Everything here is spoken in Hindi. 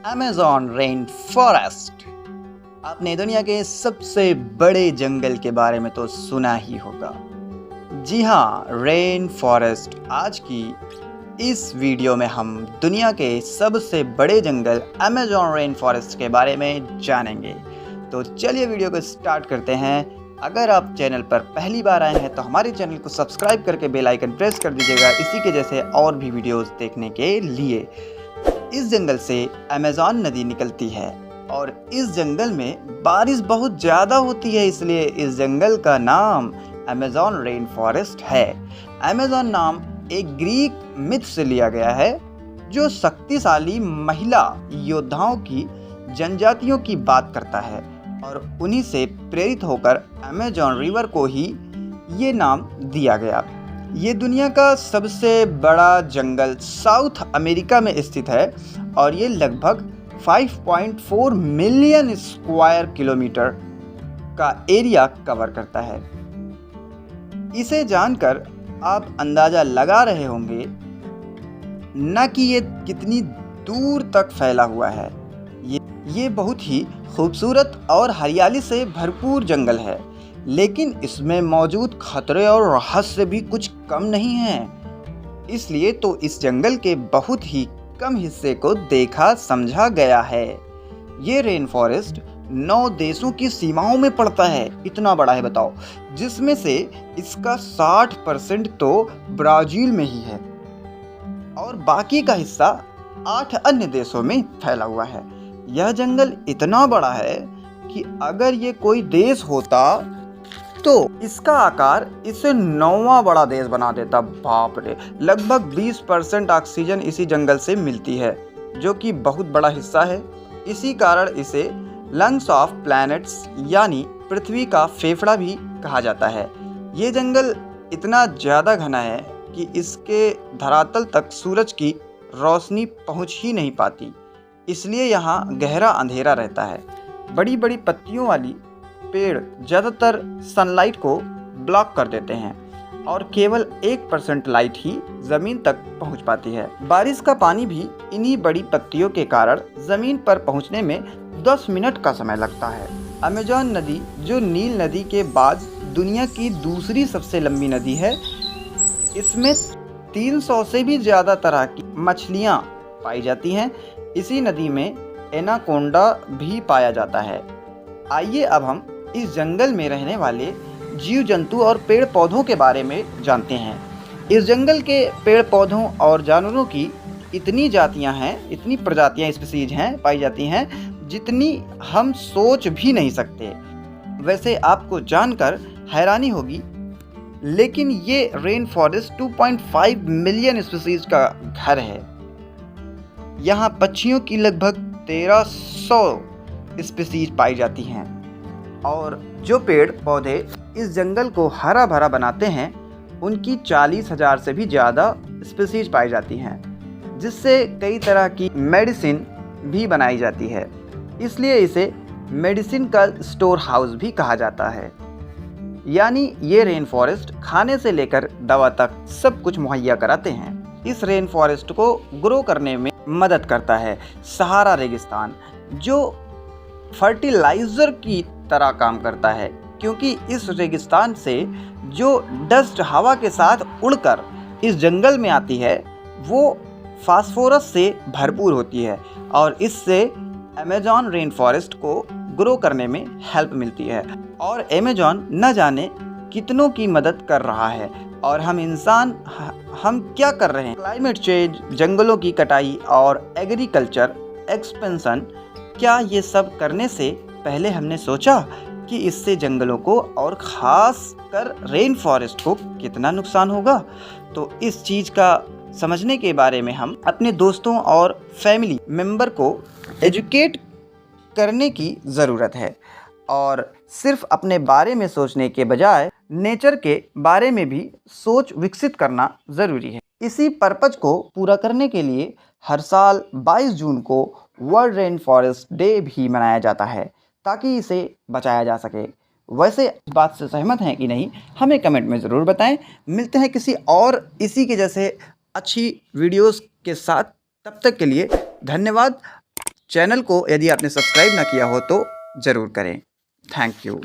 Amazon rain forest. आपने दुनिया के सबसे बड़े जंगल के बारे में तो सुना ही होगा। जी हाँ, रेन फॉरेस्ट। आज की इस वीडियो में हम दुनिया के सबसे बड़े जंगल अमेज़न रेन फॉरेस्ट के बारे में जानेंगे। तो चलिए वीडियो को स्टार्ट करते हैं। अगर आप चैनल पर पहली बार आए हैं तो हमारे चैनल को सब्सक्राइब करके बेल आइकन प्रेस कर दीजिएगा, इसी के जैसे और भी वीडियोस देखने के लिए। इस जंगल से अमेज़न नदी निकलती है और इस जंगल में बारिश बहुत ज़्यादा होती है, इसलिए इस जंगल का नाम अमेज़न रेन फॉरेस्ट है। अमेज़न नाम एक ग्रीक मिथ से लिया गया है, जो शक्तिशाली महिला योद्धाओं की जनजातियों की बात करता है और उन्हीं से प्रेरित होकर अमेज़न रिवर को ही ये नाम दिया गया। ये दुनिया का सबसे बड़ा जंगल साउथ अमेरिका में स्थित है और ये लगभग 5.4 मिलियन स्क्वायर किलोमीटर का एरिया कवर करता है। इसे जानकर आप अंदाज़ा लगा रहे होंगे न कि ये कितनी दूर तक फैला हुआ है। ये बहुत ही खूबसूरत और हरियाली से भरपूर जंगल है, लेकिन इसमें मौजूद खतरे और रहस्य भी कुछ कम नहीं हैं। इसलिए तो इस जंगल के बहुत ही कम हिस्से को देखा समझा गया है। ये रेन फॉरेस्ट 9 देशों की सीमाओं में पड़ता है। इतना बड़ा है बताओ, जिसमें से इसका 60% तो ब्राज़ील में ही है और बाकी का हिस्सा 8 अन्य देशों में फैला हुआ है। यह जंगल इतना बड़ा है कि अगर ये कोई देश होता तो इसका आकार इसे 9वां बड़ा देश बना देता। बाप रे, लगभग 20% ऑक्सीजन इसी जंगल से मिलती है, जो कि बहुत बड़ा हिस्सा है। इसी कारण इसे लंग्स ऑफ प्लैनेट्स यानी पृथ्वी का फेफड़ा भी कहा जाता है। ये जंगल इतना ज़्यादा घना है कि इसके धरातल तक सूरज की रोशनी पहुंच ही नहीं पाती, इसलिए यहाँ गहरा अंधेरा रहता है। बड़ी बड़ी पत्तियों वाली पेड़ ज़्यादातर सनलाइट को ब्लॉक कर देते हैं और केवल 1% लाइट ही ज़मीन तक पहुंच पाती है। बारिश का पानी भी इन्हीं बड़ी पत्तियों के कारण ज़मीन पर पहुंचने में 10 मिनट का समय लगता है। अमेज़न नदी, जो नील नदी के बाद दुनिया की दूसरी सबसे लंबी नदी है, इसमें 300 से भी ज़्यादा तरह की मछलियाँ पाई जाती हैं। इसी नदी में एनाकोंडा भी पाया जाता है। आइए अब हम इस जंगल में रहने वाले जीव जंतु और पेड़ पौधों के बारे में जानते हैं। इस जंगल के पेड़ पौधों और जानवरों की इतनी जातियां हैं, इतनी प्रजातियां स्पीसीज हैं पाई जाती हैं, जितनी हम सोच भी नहीं सकते। वैसे आपको जानकर हैरानी होगी, लेकिन ये रेन फॉरेस्ट 2.5 मिलियन स्पीसीज का घर है। यहाँ पक्षियों की लगभग 1300 स्पीसीज पाई जाती हैं और जो पेड़ पौधे इस जंगल को हरा भरा बनाते हैं, उनकी 40,000 से भी ज़्यादा स्पीसीज पाई जाती हैं, जिससे कई तरह की मेडिसिन भी बनाई जाती है। इसलिए इसे मेडिसिन का स्टोर हाउस भी कहा जाता है। यानी ये रेन फॉरेस्ट खाने से लेकर दवा तक सब कुछ मुहैया कराते हैं। इस रेन फॉरेस्ट को ग्रो करने में मदद करता है सहारा रेगिस्तान, जो फर्टिलाइज़र की तरह काम करता है, क्योंकि इस रेगिस्तान से जो डस्ट हवा के साथ उड़कर इस जंगल में आती है, वो फास्फोरस से भरपूर होती है और इससे अमेज़न रेन फॉरेस्ट को ग्रो करने में हेल्प मिलती है। और अमेज़न न जाने कितनों की मदद कर रहा है और हम इंसान हम क्या कर रहे हैं। क्लाइमेट चेंज, जंगलों की कटाई और एग्रीकल्चर एक्सपेंशन, क्या ये सब करने से पहले हमने सोचा कि इससे जंगलों को और ख़ास कर रेन फॉरेस्ट को कितना नुकसान होगा? तो इस चीज़ का समझने के बारे में हम अपने दोस्तों और फैमिली मेम्बर को एजुकेट करने की ज़रूरत है और सिर्फ अपने बारे में सोचने के बजाय नेचर के बारे में भी सोच विकसित करना ज़रूरी है। इसी पर्पज़ को पूरा करने के लिए हर साल 22 जून को वर्ल्ड रेन फॉरेस्ट डे भी मनाया जाता है, ताकि इसे बचाया जा सके। वैसे इस बात से सहमत हैं कि नहीं, हमें कमेंट में ज़रूर बताएं। मिलते हैं किसी और इसी के जैसे अच्छी वीडियोस के साथ। तब तक के लिए धन्यवाद। चैनल को यदि आपने सब्सक्राइब ना किया हो तो ज़रूर करें। Thank you.